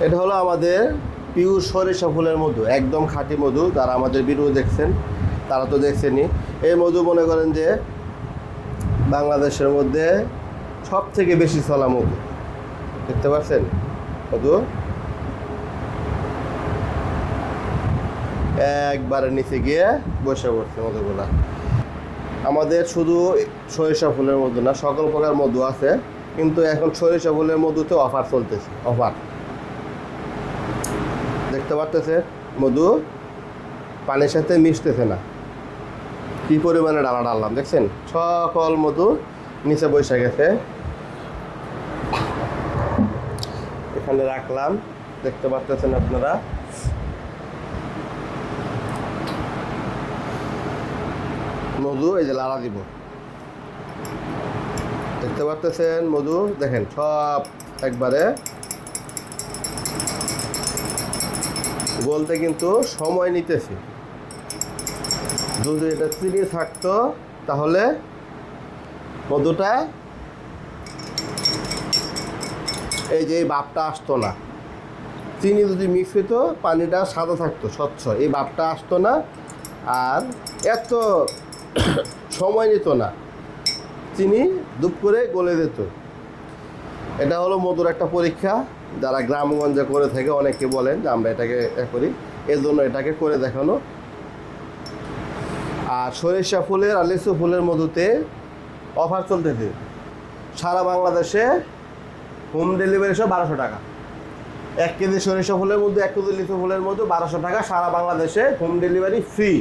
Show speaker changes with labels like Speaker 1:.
Speaker 1: এটা হলো আমাদের পিওর সরিষা ফুলের মধু, একদম খাঁটি মধু। যারা আমাদের ভিডিও দেখছেন তারা তো দেখছেনই। এই মধু মনে করেন যে বাংলাদেশের মধ্যে সব থেকে বেশি চলা মধু। দেখতে পাচ্ছেন মধু একবারে নিচে গিয়ে বসে পড়ছে মধুগুলা। আমাদের শুধু সরিষা ফুলের মধু না, সকল প্রকার মধু আছে, কিন্তু এখন সরিষা ফুলের মধুতে অফার চলতেছে। অফার দেখতে পারতেছে, মধু পানির সাথে মিশতেছে না, কি পরিমাণে ডালা ডাললাম দেখছেন। সকল মধু নিচে বসে গেছে, এখানে রাখলাম, দেখতে পারতেছেন আপনারা। মধু এই যে লাড়া দিব, দেখতে পারতেছেন মধু দেখেন সব একবারে বলতে কিন্তু সময় নিতেছে। যদি এটা চিনি থাকতো তাহলে মধুটা এই যে এই ভাবটা আসতো না। চিনি যদি মিক্স হইতো পানিটা সাদা থাকতো, স্বচ্ছ, এই ভাবটা আসতো না আর এত সময় নিত না, চিনি দুপ করে গলে যেত। এটা হলো মধুর একটা পরীক্ষা, যারা গ্রামগঞ্জে করে থাকে অনেকে বলেন যে আমরা এটাকে করি, এর জন্য এটাকে করে দেখানো। আর সরিষা ফুলের আর লিচু ফুলের মধুতে অফার চলতেছে সারা বাংলাদেশে। হোম ডেলিভারি সব 1200 টাকা। 1 কেজি সরিষা ফুলের মধ্যে 1 কেজি লিচু ফুলের মধ্যে 1200 টাকা, সারা বাংলাদেশে হোম ডেলিভারি ফ্রি।